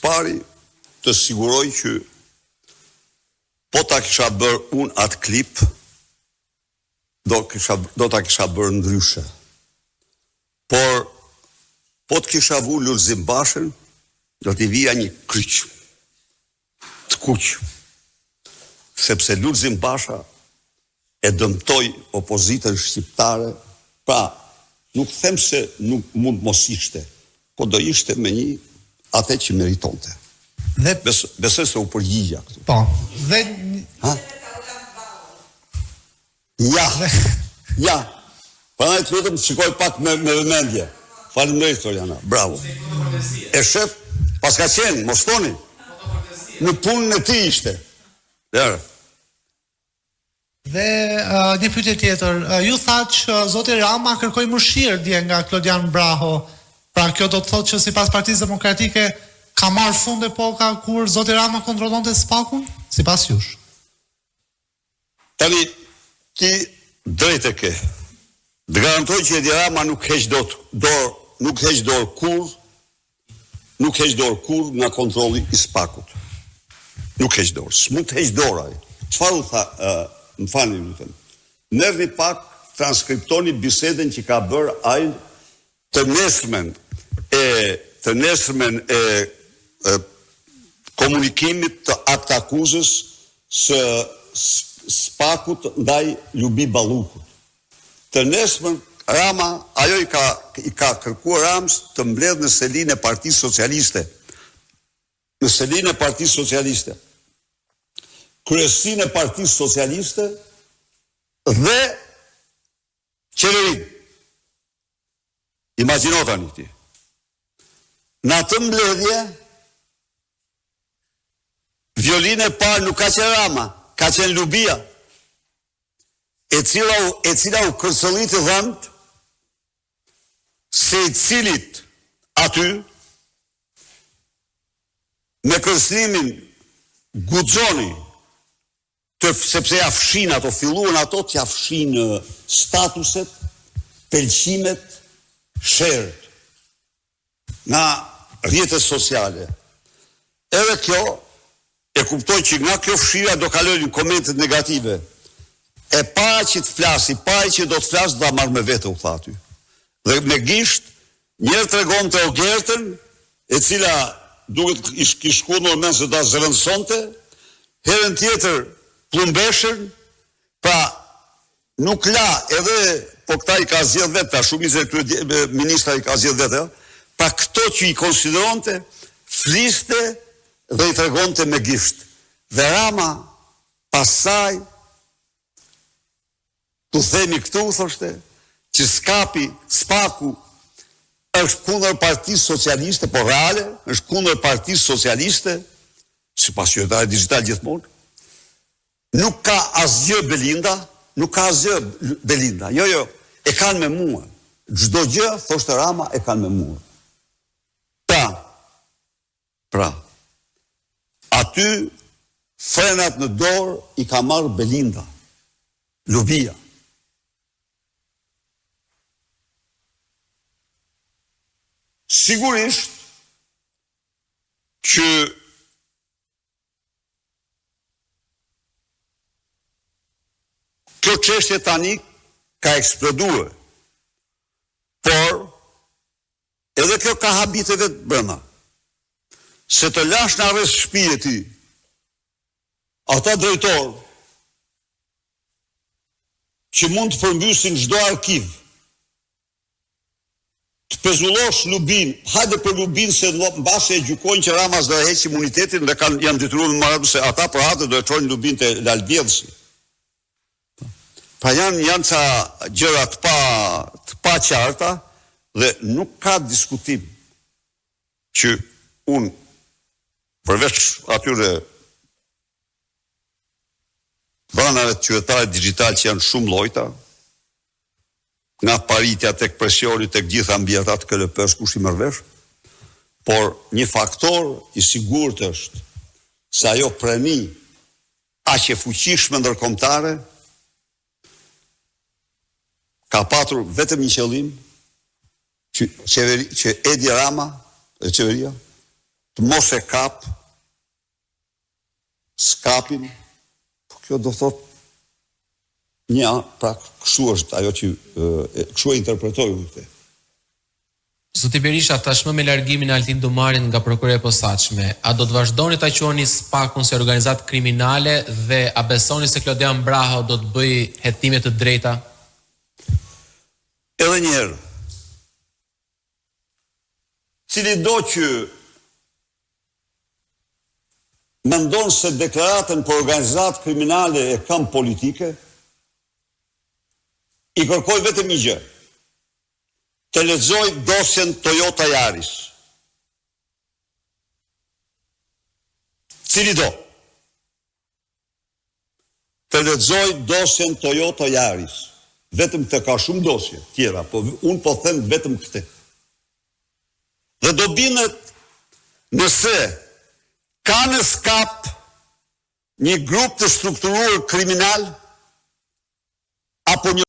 pari të siguroj që po ta kisha bërë unë atë klip, do ta kisha bërë ndryshe. Por, po të kisha vu Lulzim Bashën, do t'i vija një kryq, të kuq, sepse Lulzim Basha e dëmtoi opozitën shqiptare, pra, nuk them se nuk mund mos ishte, po do ishte me një atë që meritonte. Besoj se u përgjigja këtu. Po, dhe... Ja, përnaj të vetëm shikoj pak me vëmendje. Faleminderit Toriana, bravo. E shef, pas ka qenë, mos thoni, në punën e ti ishte. Dhe një pyetje tjetër, ju thatë që zoti Rama kërkoi mëshirë dje nga Klodian Braho, pra kjo do të thotë që sipas Partisë Demokratike ka marrë fund epoka kur zoti Rama kontrollonte SPAK-un, sipas jush? Tani, ti drejt e ke. Dhe garantoj që Edi Rama nuk heq dorë kur nga kontrolli i SPAK-ut. Nuk heq dorë, s'mund të heq dorë ai. Çfarë u tha, më falni lutem. Merrni pak, transkriptoni bisedën që ka bërë ai të nesërmen e komunikimit të akt akuzës së SPAK-ut ndaj Lubi Ballukut. Të nesërmen Rama, ajo i ka kërkuar Ramës të mbledh në selinë e Partisë Socialiste. Në selinë e Partisë Socialiste. Kryesinë e Partisë Socialiste dhe qeverinë. Imagjino tani ti. Në atë mbledhje, violinë e parë nuk ka qenë Rama, ka qenë Lubia, e cila u kërcëllit të dhënd, se i cilit aty, me kërcëlimin guxoni, sepse ja fshin ato, filluan ato të ja fshin statuset, pëlqimet, shert, nga rrjetet sociale. Edhe kjo, e kuptoj që nga kjo fshira do kalojnë komentet negative. E para që të flasi, para që do të flasë, do ta marrë me vete, u tha aty. Dhe me gisht, njerë të regon të Ogertën, e cila duket i shku në ormen se da zërënsonte, herën tjetër Plumbeshën, pra nuk la edhe, po këta i ka zjedh vetë, ta shumice ministra i ka zjedh vetë, pra këto që i konsideronte, fliste dhe i tregonte me gisht. Dhe Rama, pasaj, të themi këtu, thoshte, që SPAK-u është kundër Partisë Socialiste, po reale, është kundër Partisë Socialiste, sipas qytetarëve digital gjithmonë, nuk ka asgjë Belinda, jo, e kanë me mua. Çdo gjë, thoshte Rama, e kanë me mua. Pra, aty frenat në dorë i ka marrë Belinda, Lubia. Sigurisht që kjo çështje tani ka eksploduar, por edhe kjo ka habite vetë brenda. Se të lash në arrest shtëpi e ti, ata drejtorë që mund të përmbysin çdo arkiv, të pezullosh Lubin, hajde për Lubin se mbase e gjykojnë që Rama s'do e heq imunitetin dhe janë detyruar me marrë se ata për atë do e çojnë Lubin te Lalbjedhsi. Pra janë ca gjëra të pa qarta dhe nuk ka diskutim që unë përveç atyre banave të qytetarit digital që janë shumë llojta, nga paritja tek presioni tek gjitha mbijetat KLP-s kush i merr vesh, por një faktor i sigurt është se ajo prani aq e fuqishme ndërkombëtare ka patur vetëm një qëllim, që Edi Rama dhe qeveria të mos e kap, skapin, po kjo do thot pra kështu është ajo që kështu e interpretoj unë këtë. Zoti Berisha, tashmë me largimin e Altin Dumarin nga prokuroria e posaçme, a do të vazhdoni ta quani SPAK-un si organizatë kriminale dhe a besoni se Klodian Braho do të bëjë hetime të drejta? Edhe një herë, cili do që mendon se deklaratën për organizatë kriminale e kam politike, i kërkoj vetëm një gjë. Të lexoj dosjen Toyota Yaris. Cili do? Të lexoj dosjen Toyota Yaris. Vetëm të ka shumë dosje tjera, po unë po them vetëm këtë. Dhe do bindet nëse ka në skap një grup të strukturuar kriminal apo një